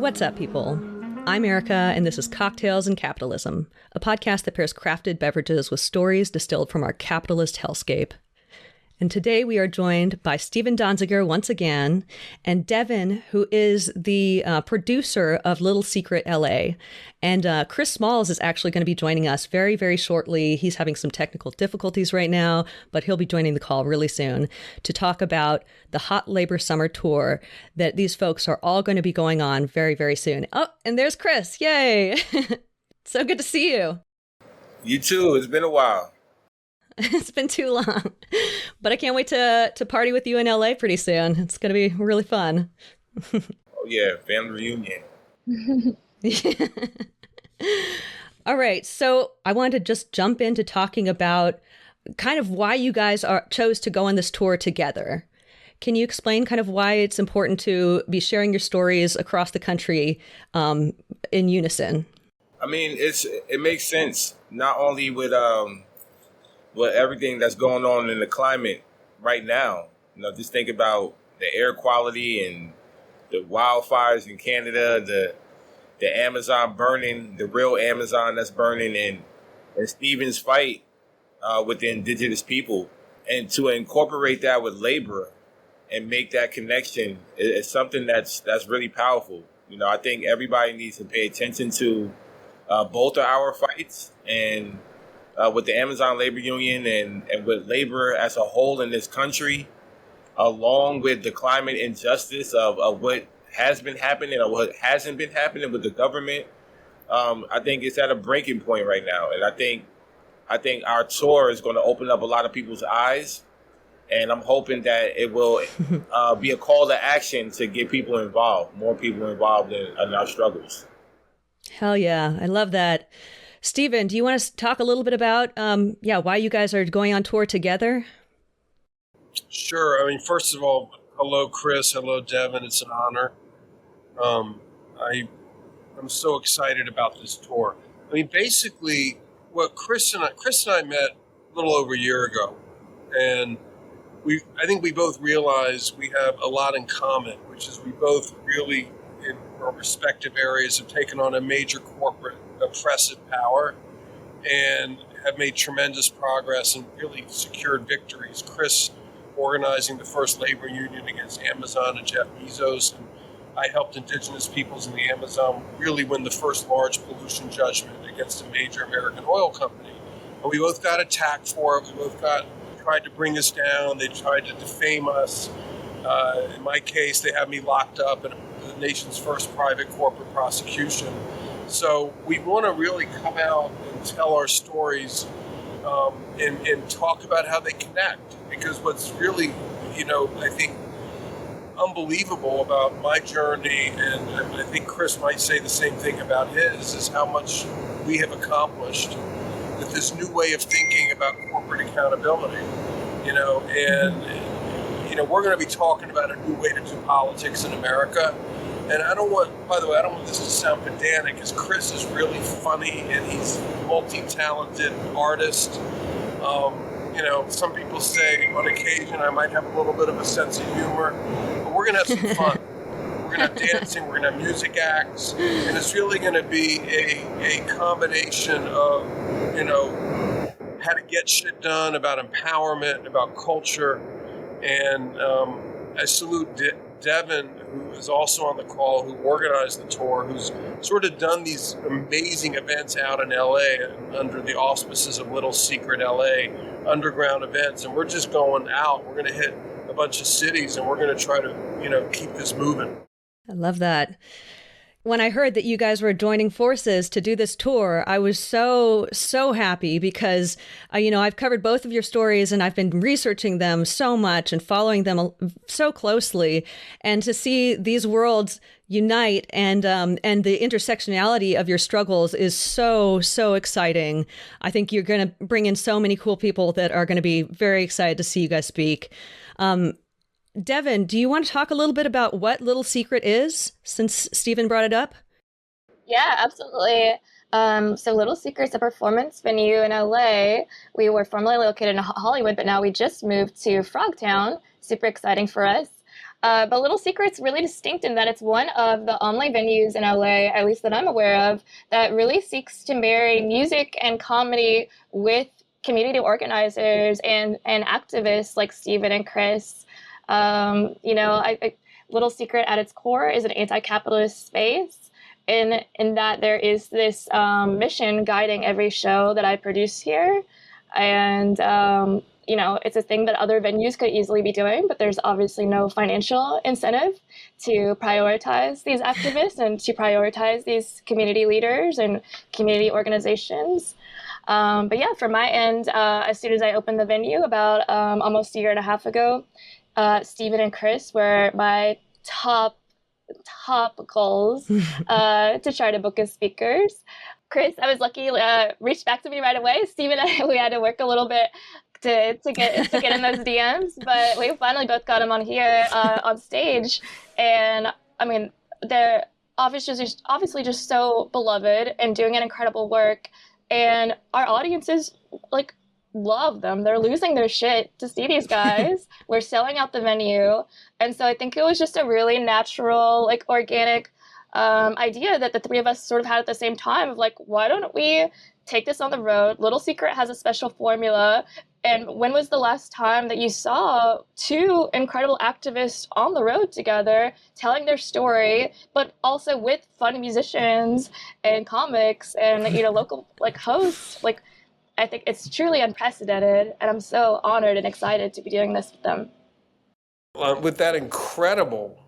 What's up, people? I'm Erica, and this is Cocktails Capitalism, a podcast that pairs crafted beverages with stories distilled from our capitalist hellscape. And today we are joined by Stephen Donziger once again, and Devon, who is the producer of Little Secret LA. And Chris Smalls is actually going to be joining us very, very shortly. He's having some technical difficulties right now, but he'll be joining the call really soon to talk about the Hot Labor Summer Tour that these folks are all going to be going on very, very soon. Oh, and there's Chris. Yay. So good to see you. You too. It's been a while. It's been too long, but I can't wait to party with you in LA pretty soon. It's going to be really fun. Oh yeah, family reunion. All right, so I wanted to just jump into talking about kind of why you guys chose to go on this tour together. Can you explain kind of why it's important to be sharing your stories across the country in unison? I mean, it makes sense not only with everything that's going on in the climate right now. You know, just think about the air quality and the wildfires in Canada, the Amazon burning, the real Amazon that's burning, and Stephen's fight with the indigenous people. And to incorporate that with labor and make that connection is something that's really powerful. You know, I think everybody needs to pay attention to both of our fights, and with the Amazon Labor Union and with labor as a whole in this country, along with the climate injustice of what has been happening or what hasn't been happening with the government. I think it's at a breaking point right now. And I think our tour is going to open up a lot of people's eyes. And I'm hoping that it will be a call to action to get people involved, more people involved in our struggles. Hell yeah. I love that. Stephen, do you want to talk a little bit about, why you guys are going on tour together? Sure. I mean, first of all, hello, Chris. Hello, Devon. It's an honor. I'm so excited about this tour. I mean, basically, what Chris and I met a little over a year ago, and I think we both realized we have a lot in common, which is we both really, in our respective areas, have taken on a major corporate oppressive power and have made tremendous progress and really secured victories. Chris organizing the first labor union against Amazon and Jeff Bezos, and I helped indigenous peoples in the Amazon really win the first large pollution judgment against a major American oil company. And we both got attacked for it. We both tried to bring us down. They tried to defame us. In my case, they had me locked up in the nation's first private corporate prosecution. So we want to really come out and tell our stories and talk about how they connect. Because what's really, I think unbelievable about my journey, and I think Chris might say the same thing about his, is how much we have accomplished with this new way of thinking about corporate accountability. We're going to be talking about a new way to do politics in America. And I don't want this to sound pedantic, because Chris is really funny and he's a multi-talented artist. Some people say on occasion I might have a little bit of a sense of humor, but we're going to have some fun. We're going to have dancing, we're going to have music acts, and it's really going to be a combination of, how to get shit done, about empowerment, about culture. And I salute Devon, who is also on the call, who organized the tour, who's sort of done these amazing events out in LA under the auspices of Little Secret LA, underground events. And we're just going out. We're going to hit a bunch of cities, and we're going to try to, keep this moving. I love that. When I heard that you guys were joining forces to do this tour, I was so happy because, I've covered both of your stories and I've been researching them so much and following them so closely. And to see these worlds unite and the intersectionality of your struggles is so exciting. I think you're going to bring in so many cool people that are going to be very excited to see you guys speak. Devon, do you want to talk a little bit about what Little Secret is, since Stephen brought it up? Yeah, absolutely. So Little Secret's a performance venue in LA. We were formerly located in Hollywood, but now we just moved to Frogtown. Super exciting for us. But Little Secret's really distinct in that it's one of the online venues in LA, at least that I'm aware of, that really seeks to marry music and comedy with community organizers and activists like Stephen and Chris. Little Secret at its core is an anti-capitalist space in that there is this mission guiding every show that I produce here. And it's a thing that other venues could easily be doing, but there's obviously no financial incentive to prioritize these activists and to prioritize these community leaders and community organizations. But yeah, from my end, as soon as I opened the venue about almost a year and a half ago, Stephen and Chris were my top goals to try to book as speakers. Chris, I was lucky, reached back to me right away. Stephen and I, we had to work a little bit to get in those DMs, but we finally both got him on here on stage. And I mean, they're obviously just so beloved and doing an incredible work. And our audiences love them. They're losing their shit to see these guys. We're selling out the venue. And so I think it was just a really natural, organic idea that the three of us sort of had at the same time of why don't we take this on the road? Little Secret has a special formula. And when was the last time that you saw two incredible activists on the road together telling their story, but also with fun musicians and comics and, local hosts? I think it's truly unprecedented, and I'm so honored and excited to be doing this with them. With that incredible,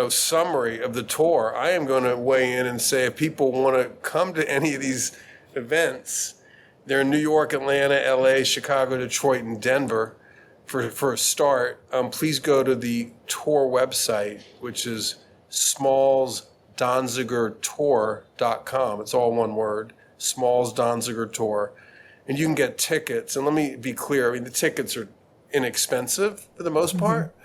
summary of the tour, I am going to weigh in and say if people want to come to any of these events, they're in New York, Atlanta, LA, Chicago, Detroit, and Denver for a start. Please go to the tour website, which is smallsdonzigertour.com. It's all one word, Smalls Donziger Tour. And you can get tickets. And let me be clear, the tickets are inexpensive for the most part.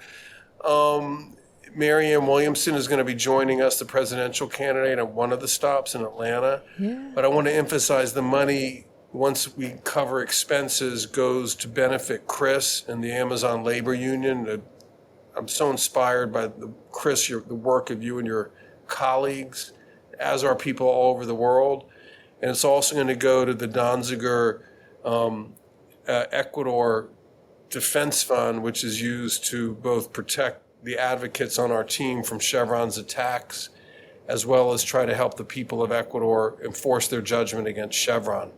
Marianne Williamson is going to be joining us, the presidential candidate, at one of the stops in Atlanta. Yeah. But I want to emphasize the money, once we cover expenses, goes to benefit Chris and the Amazon Labor Union. I'm so inspired by Chris, the work of you and your colleagues, as are people all over the world. And it's also going to go to the Donziger Ecuador Defense Fund, which is used to both protect the advocates on our team from Chevron's attacks, as well as try to help the people of Ecuador enforce their judgment against Chevron.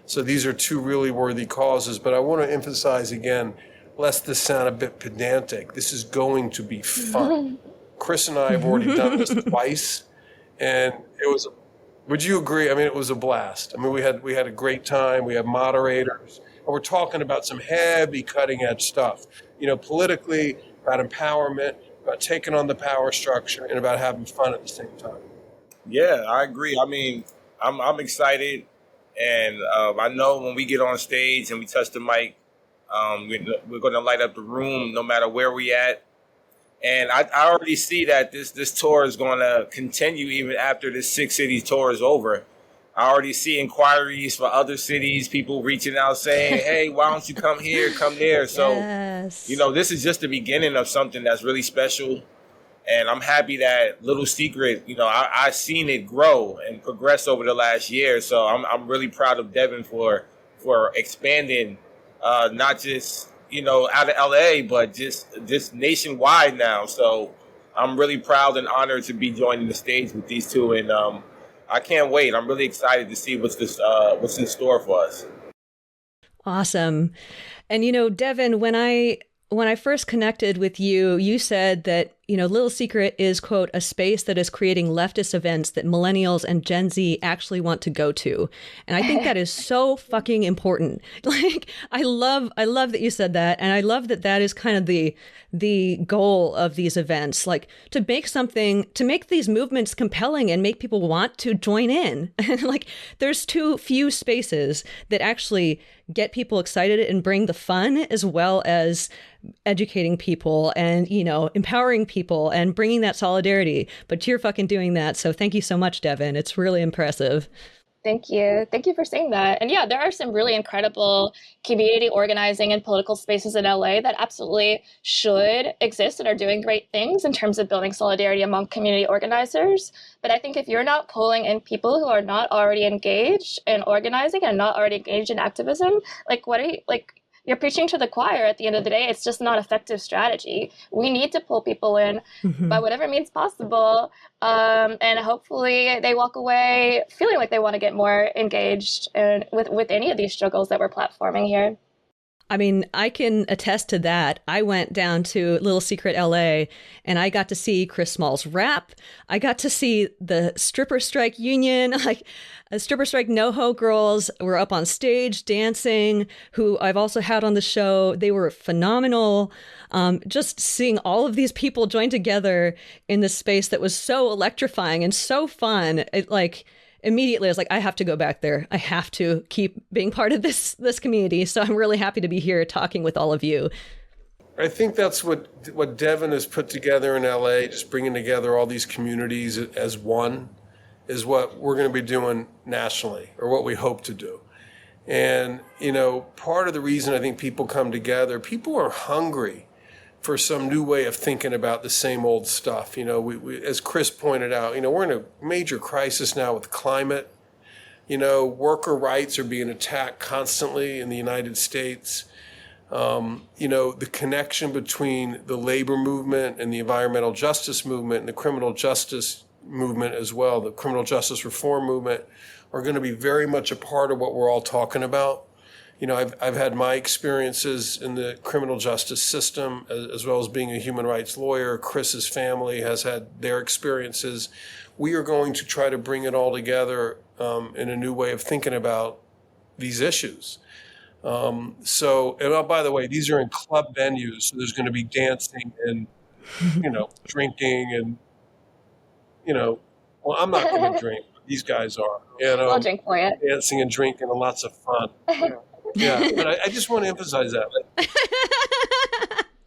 So these are two really worthy causes, but I want to emphasize again, lest this sound a bit pedantic, this is going to be fun. Chris and I have already done this twice, and it was, would you agree? It was a blast. We had a great time. We have moderators, and we're talking about some heavy cutting edge stuff, politically, about empowerment, about taking on the power structure, and about having fun at the same time. Yeah, I agree. I'm excited. And I know when we get on stage and we touch the mic, we're going to light up the room no matter where we at. And I already see that this tour is going to continue even after this 6-city tour is over. I already see inquiries for other cities, people reaching out saying, hey, why don't you come here, come there? So, yes. This is just the beginning of something that's really special. And I'm happy that Little Secret, I've seen it grow and progress over the last year. So I'm really proud of Devon for expanding, not just, out of LA, but just nationwide now. So I'm really proud and honored to be joining the stage with these two. And I can't wait. I'm really excited to see what's in store for us. Awesome. And, Devon, when I first connected with you, you said that, Little Secret is, quote, a space that is creating leftist events that millennials and Gen Z actually want to go to. And I think that is so fucking important. I love that you said that. And I love that is kind of the goal of these events, to make these movements compelling and make people want to join in. And there's too few spaces that actually get people excited and bring the fun, as well as educating people and, empowering people and bringing that solidarity. But you're fucking doing that. So thank you so much, Devon. It's really impressive. Thank you. Thank you for saying that. And yeah, there are some really incredible community organizing and political spaces in LA that absolutely should exist and are doing great things in terms of building solidarity among community organizers. But I think if you're not pulling in people who are not already engaged in organizing and not already engaged in activism, like what are you like? You're preaching to the choir at the end of the day. It's just not effective strategy. We need to pull people in by whatever means possible. And hopefully they walk away feeling like they want to get more engaged with any of these struggles that we're platforming here. I mean, I can attest to that. I went down to Little Secret LA and I got to see Chris Small's rap. I got to see the stripper strike union, like stripper strike NoHo girls were up on stage dancing, who I've also had on the show. They were phenomenal. Just seeing all of these people join together in this space that was so electrifying and so fun. Immediately I was like, I have to go back there. I have to keep being part of this community. So I'm really happy to be here talking with all of you. I think that's what Devon has put together in LA, just bringing together all these communities as one, is what we're going to be doing nationally, or what we hope to do. And, part of the reason I think people come together, people are hungry for some new way of thinking about the same old stuff. We, as Chris pointed out, we're in a major crisis now with climate. Worker rights are being attacked constantly in the United States. The connection between the labor movement and the environmental justice movement and the criminal justice movement as well, the criminal justice reform movement, are going to be very much a part of what we're all talking about. I've had my experiences in the criminal justice system, as well as being a human rights lawyer. Chris's family has had their experiences. We are going to try to bring it all together in a new way of thinking about these issues. And by the way, these are in club venues, so there's going to be dancing and, drinking and, well, I'm not going to drink, but these guys are. I'll drink for you. Dancing and drinking and lots of fun. Yeah, but I just want to emphasize that.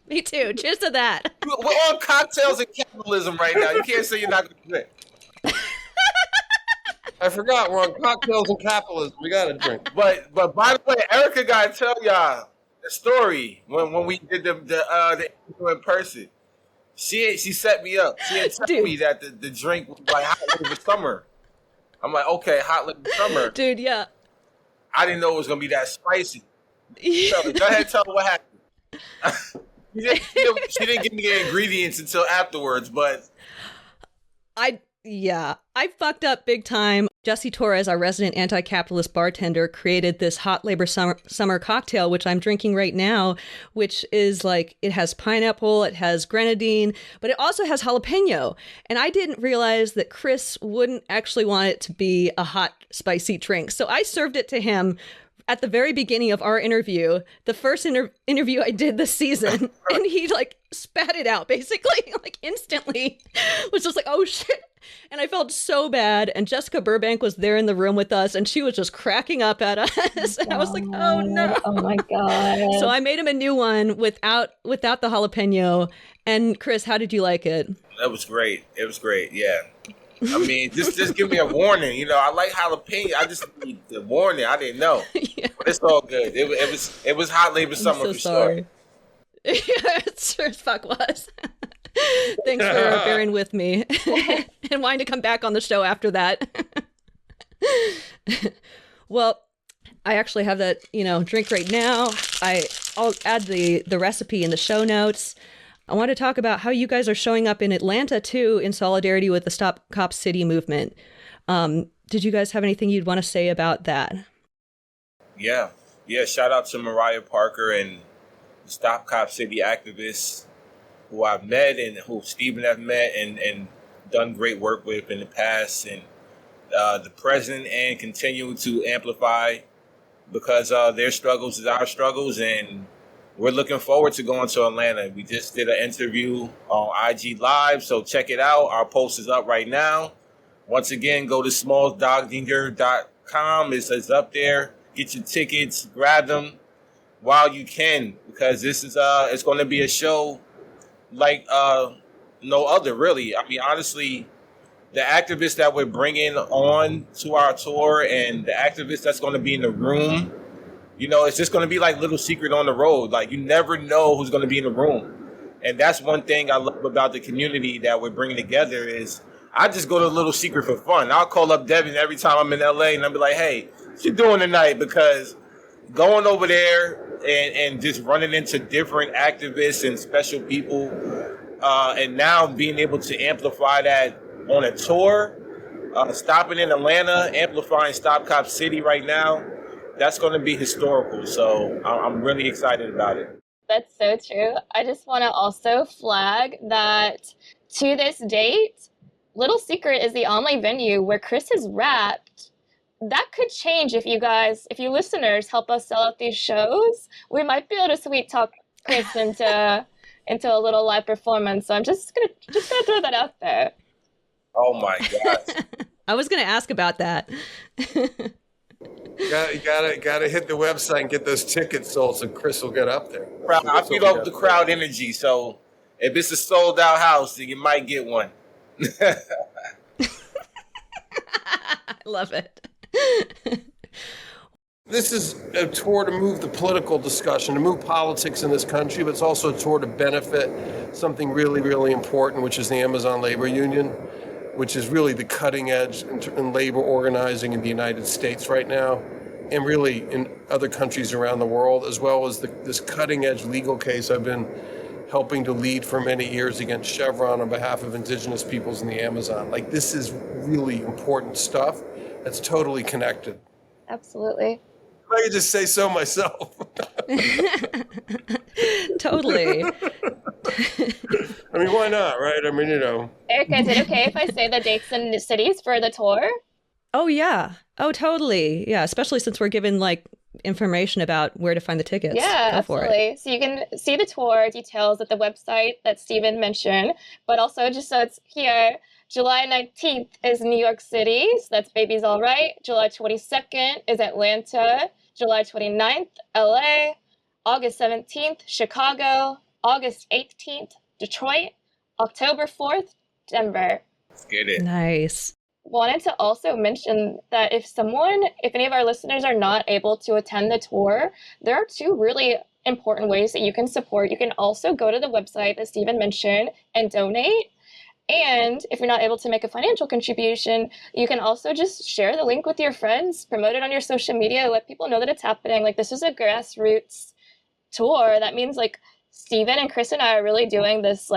Me too. Cheers to that. We're on Cocktails and Capitalism right now. You can't say you're not going to drink. I forgot we're on Cocktails and Capitalism. We got to drink. But by the way, Erica got to tell y'all the story when we did the interview in person. She set me up. She had told me that the drink was like hot labor summer. I'm like, okay, hot labor summer. Dude, yeah. I didn't know it was going to be that spicy. So, go ahead and tell her what happened. She didn't give me the ingredients until afterwards, but... I fucked up big time. Jesse Torres, our resident anti-capitalist bartender, created this hot labor summer cocktail, which I'm drinking right now, which is it has pineapple, it has grenadine, but it also has jalapeno. And I didn't realize that Chris wouldn't actually want it to be a hot, spicy drink. So I served it to him at the very beginning of our interview, the first interview I did this season, and he spat it out basically, instantly. Was just oh shit. And I felt so bad. And Jessica Burbank was there in the room with us, and she was just cracking up at us. And I was like, oh no. Oh my God. So I made him a new one without the jalapeno. And Chris, how did you like it? That was great. It was great. Yeah. I mean, just give me a warning. I like jalapeno. I just need the warning. I didn't know. Yeah. But it's all good. It was hot labor summer for sure. Yeah, it sure as fuck was. Thanks for bearing with me and wanting to come back on the show after that. Well, I actually have that, drink right now. I'll add the recipe in the show notes. I want to talk about how you guys are showing up in Atlanta, too, in solidarity with the Stop Cop City movement. Did you guys have anything you'd want to say about that? Yeah. Shout out to Mariah Parker and the Stop Cop City activists who I've met and who Stephen have met and done great work with in the past, and the present, and continue to amplify, because their struggles is our struggles, and we're looking forward to going to Atlanta. We just did an interview on IG Live, so check it out. Our post is up right now. Once again, go to smallsdogdinger.com. It's up there. Get your tickets, grab them while you can, because this is it's going to be a show like no other, really. I mean, honestly, the activists that we're bringing on to our tour and the activists that's going to be in the room, it's just going to be like Little Secret on the road. Like, you never know who's going to be in the room. And that's one thing I love about the community that we're bringing together is I just go to Little Secret for fun. I'll call up Devon every time I'm in LA and I'll be like, hey, what you doing tonight? Because going over there and just running into different activists and special people, and now being able to amplify that on a tour, stopping in Atlanta, amplifying Stop Cop City right now, that's going to be historical. So I'm really excited about it. That's so true. I just want to also flag that to this date, Little Secret is the only venue where Chris has rapped. That could change if you listeners help us sell out these shows. We might be able to sweet talk Chris into a little live performance. So I'm just gonna throw that out there. Oh my gosh. I was gonna ask about that. You gotta hit the website and get those tickets sold so Chris will get up there. I feed off the crowd energy, so if it's a sold out house, then you might get one. I love it. This is a tour to move the political discussion, to move politics in this country, but it's also a tour to benefit something really, really important, which is the Amazon Labor Union, which is really the cutting edge in labor organizing in the United States right now, and really in other countries around the world, as well as this cutting edge legal case I've been helping to lead for many years against Chevron on behalf of indigenous peoples in the Amazon. Like, this is really important stuff that's totally connected. Absolutely. I could just say so myself. Totally. I mean, why not, right? I mean, Erica, is it okay if I say the dates and cities for the tour? Oh, yeah. Oh, totally. Yeah, especially since we're given, information about where to find the tickets. Yeah, Go for absolutely. it. So you can see the tour details at the website that Steven mentioned, but also just so it's here, July 19th is New York City, so that's Baby's All Right. July 22nd is Atlanta. July 29th, LA. August 17th, Chicago. August 18th, Detroit. October 4th, Denver. Let's get it. Nice. Wanted to also mention that if any of our listeners are not able to attend the tour, there are two really important ways that you can support. You can also go to the website that Steven mentioned and donate. And if you're not able to make a financial contribution, you can also just share the link with your friends, promote it on your social media, let people know that it's happening. Like, this is a grassroots tour. That means Steven and Chris and I are really doing this,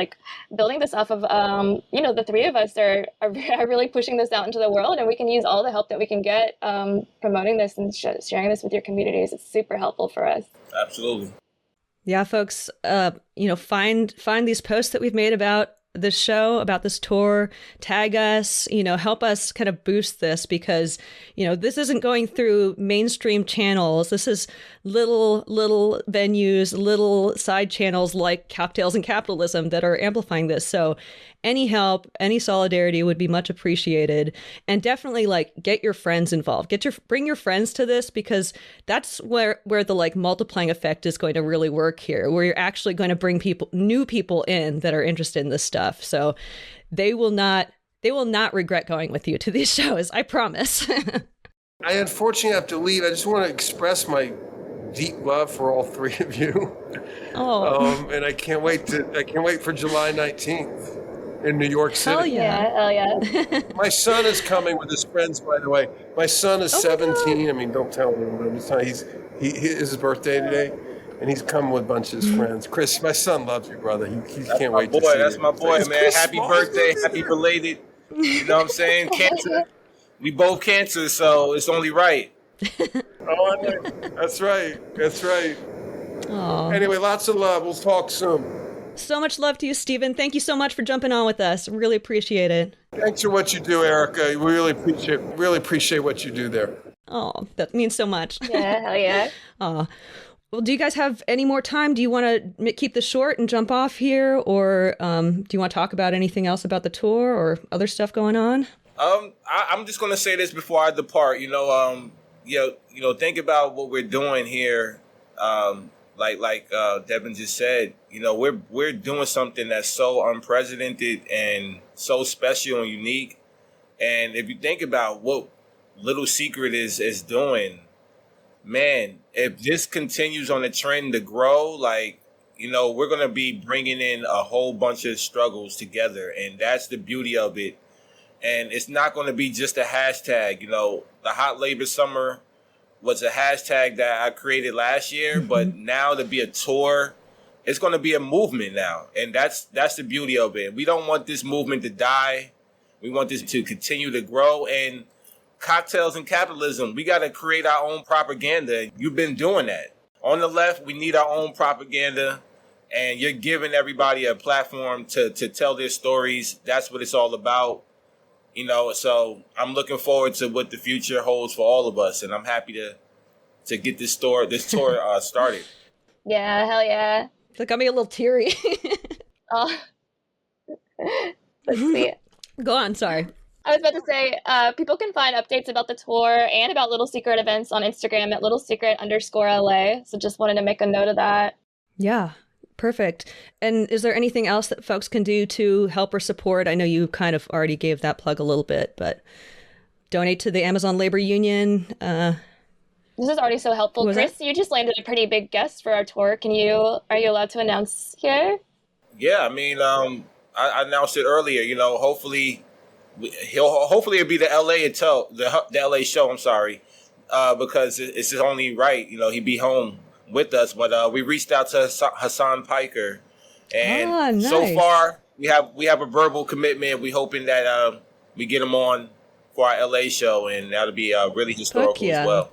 building this off of, the three of us are really pushing this out into the world, and we can use all the help that we can get promoting this and sharing this with your communities. It's super helpful for us. Absolutely. Yeah, folks, find these posts that we've made about this show, about this tour, tag us, help us kind of boost this, because, this isn't going through mainstream channels. This is little venues, little side channels like Cocktails and Capitalism that are amplifying this. So any help, any solidarity would be much appreciated. And definitely get your friends involved. Bring your friends to this, because that's where the multiplying effect is going to really work here, where you're actually going to bring new people in that are interested in this stuff. So they will not regret going with you to these shows. I promise. I unfortunately have to leave. I just want to express my deep love for all three of you. Oh. And I can't wait for July 19th. In New York City. Hell yeah. My son is coming with his friends, by the way. My son is 17. I mean, don't tell him, but it's his birthday today, and he's coming with a bunch of his friends. Chris, my son loves you, brother. He can't wait to see you. That's my boy, man. Chris Happy birthday. Happy belated. You know what I'm saying? Cancer. We both cancer, so it's only right. Oh, that's right. Aww. Anyway, lots of love. We'll talk soon. So much love to you, Steven. Thank you so much for jumping on with us. Really appreciate it. Thanks for what you do, Erica. We really appreciate what you do there. Oh, that means so much. Yeah, hell yeah. Well, do you guys have any more time? Do you want to keep this short and jump off here? Or do you want to talk about anything else about the tour or other stuff going on? I'm just going to say this before I depart. Think about what we're doing here. Like Devon just said, we're doing something that's so unprecedented and so special and unique. And if you think about what Little Secret is doing, man, if this continues on the trend to grow, like, we're going to be bringing in a whole bunch of struggles together. And that's the beauty of it. And it's not going to be just a hashtag. The Hot Labor Summer was a hashtag that I created last year, but now to be a tour, it's going to be a movement now. And that's the beauty of it. We don't want this movement to die. We want this to continue to grow. And Cocktails and Capitalism, we got to create our own propaganda. You've been doing that. On the left, we need our own propaganda. And you're giving everybody a platform to tell their stories. That's what it's all about. So I'm looking forward to what the future holds for all of us. And I'm happy to get this tour started. Yeah, hell yeah. It got me a little teary. Oh, let's see. Go on, sorry. I was about to say, people can find updates about the tour and about Little Secret events on Instagram at littlesecret_LA. So just wanted to make a note of that. Yeah, perfect. And is there anything else that folks can do to help or support? I know you kind of already gave that plug a little bit, but donate to the Amazon Labor Union. This is already so helpful. Chris, you just landed a pretty big guest for our tour. Are you allowed to announce here? Yeah, I mean, I announced it earlier. Hopefully it'll be the LA show. I'm sorry, because it's only right. He'd be home with us. But we reached out to Hassan Piker, and nice. So far we have a verbal commitment. We're hoping that we get him on for our LA show, and that'll be really historical as well.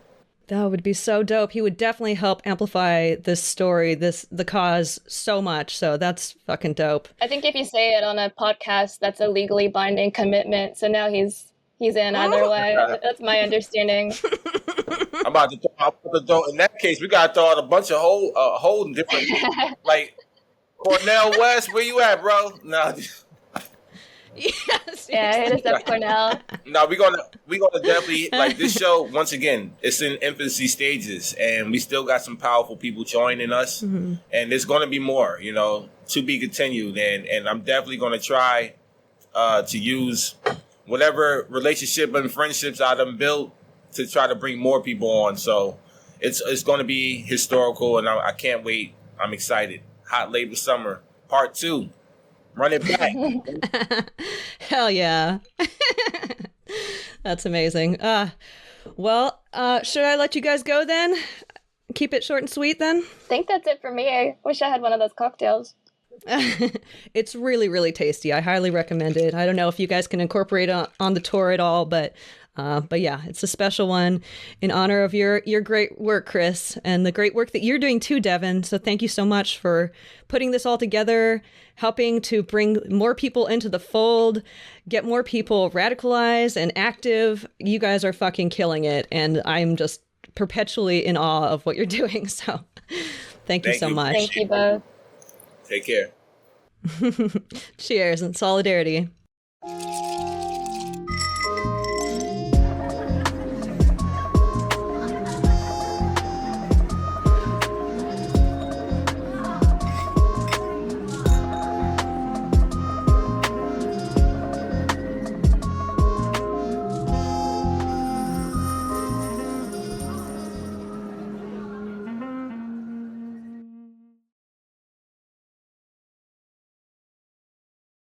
That would be so dope. He would definitely help amplify this story, the cause so much. So that's fucking dope. I think if you say it on a podcast, that's a legally binding commitment. So now he's in either way. That's my understanding. I'm about to throw. In that case, we got to throw out a bunch of whole different, like Cornell West. Where you at, bro? No. Yes. Yeah, hit us up, Cornell. No, we're gonna definitely, like, this show. Once again, it's in infancy stages, and we still got some powerful people joining us, and there's gonna be more, to be continued. And I'm definitely gonna try to use whatever relationship and friendships I've built to try to bring more people on. So it's gonna be historical, and I can't wait. I'm excited. Hot Labor Summer Part 2. Run it back. Hell yeah. That's amazing. Well, should I let you guys go then? Keep it short and sweet then? I think that's it for me. I wish I had one of those cocktails. It's really, really tasty. I highly recommend it. I don't know if you guys can incorporate it on the tour at all, but yeah, it's a special one in honor of your great work, Chris, and the great work that you're doing too, Devon. So thank you so much for putting this all together, helping to bring more people into the fold, get more people radicalized and active. You guys are fucking killing it, and I'm just perpetually in awe of what you're doing. So thank you so much. Thank you both. Take care. Cheers and solidarity.